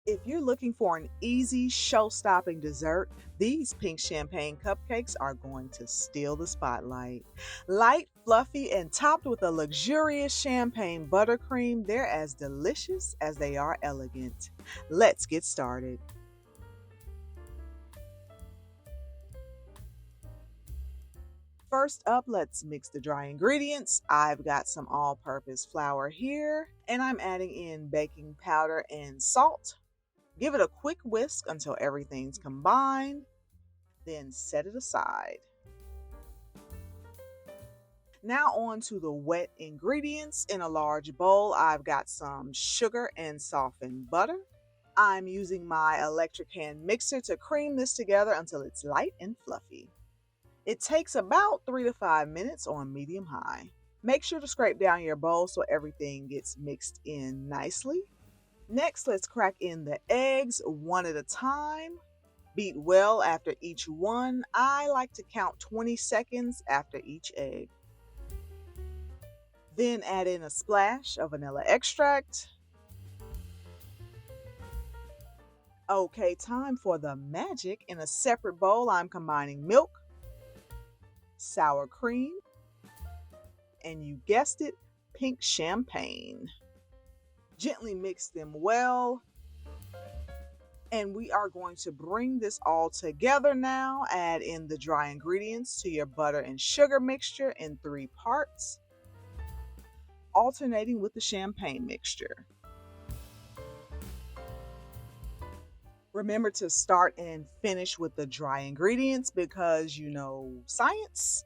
If you're looking for an easy, show-stopping dessert, these pink champagne cupcakes are going to steal the spotlight. Light, fluffy, and topped with a luxurious champagne buttercream, they're as delicious as they are elegant. Let's get started. First up, let's mix the dry ingredients. I've got some all-purpose flour here, and I'm adding in baking powder and salt. Give it a quick whisk until everything's combined, then set it aside. Now on to the wet ingredients. In a large bowl, I've got some sugar and softened butter. I'm using my electric hand mixer to cream this together until it's light and fluffy. It takes about 3 to 5 minutes on medium high. Make sure to scrape down your bowl so everything gets mixed in nicely. Next, let's crack in the eggs one at a time. Beat well after each one. I like to count 20 seconds after each egg. Then add in a splash of vanilla extract. Okay, time for the magic. In a separate bowl, I'm combining milk, sour cream, and you guessed it, pink champagne. Gently mix them well. And we are going to bring this all together now. Add in the dry ingredients to your butter and sugar mixture in 3 parts, alternating with the champagne mixture. Remember to start and finish with the dry ingredients because you know science.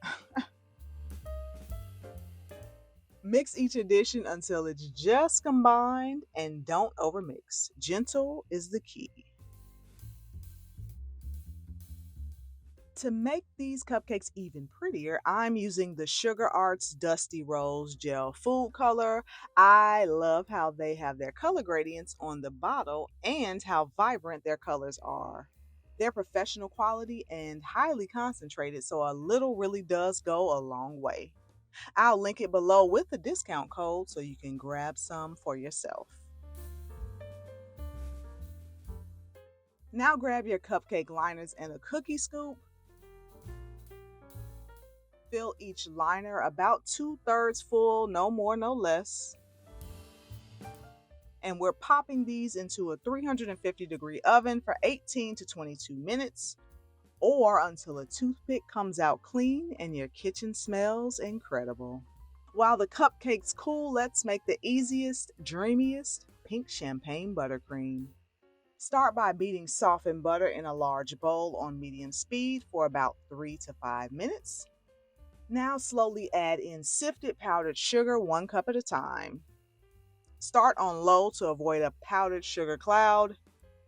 Mix each addition until it's just combined and don't overmix. Gentle is the key. To make these cupcakes even prettier, I'm using the Sugar Arts Dusty Rose Gel Food Color. I love how they have their color gradients on the bottle and how vibrant their colors are. They're professional quality and highly concentrated, so a little really does go a long way. I'll link it below with the discount code so you can grab some for yourself. Now grab your cupcake liners and a cookie scoop. Fill each liner about 2/3 full, no more, no less. And we're popping these into a 350-degree oven for 18 to 22 minutes. Or until a toothpick comes out clean and your kitchen smells incredible. While the cupcakes cool, let's make the easiest, dreamiest pink champagne buttercream. Start by beating softened butter in a large bowl on medium speed for about 3 to 5 minutes. Now slowly add in sifted powdered sugar 1 cup at a time. Start on low to avoid a powdered sugar cloud,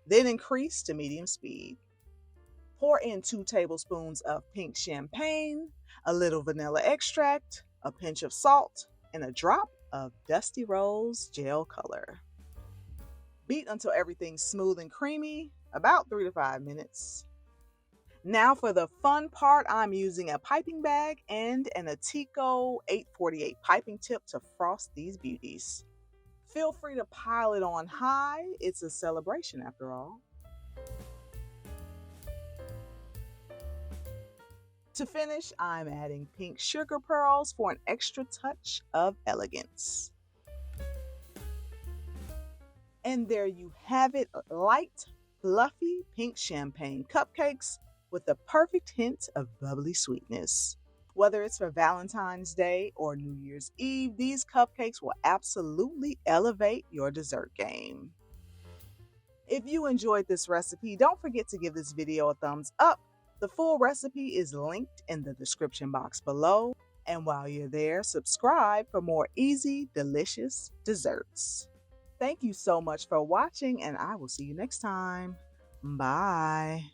then increase to medium speed. Pour in 2 tablespoons of pink champagne, a little vanilla extract, a pinch of salt, and a drop of Dusty Rose Gel Color. Beat until everything's smooth and creamy, about 3 to 5 minutes. Now for the fun part, I'm using a piping bag and an Atico 848 piping tip to frost these beauties. Feel free to pile it on high. It's a celebration after all. To finish, I'm adding pink sugar pearls for an extra touch of elegance. And there you have it, light, fluffy pink champagne cupcakes with the perfect hint of bubbly sweetness. Whether it's for Valentine's Day or New Year's Eve, these cupcakes will absolutely elevate your dessert game. If you enjoyed this recipe, don't forget to give this video a thumbs up. The full recipe is linked in the description box below. And while you're there, subscribe for more easy, delicious desserts. Thank you so much for watching, and I will see you next time. Bye.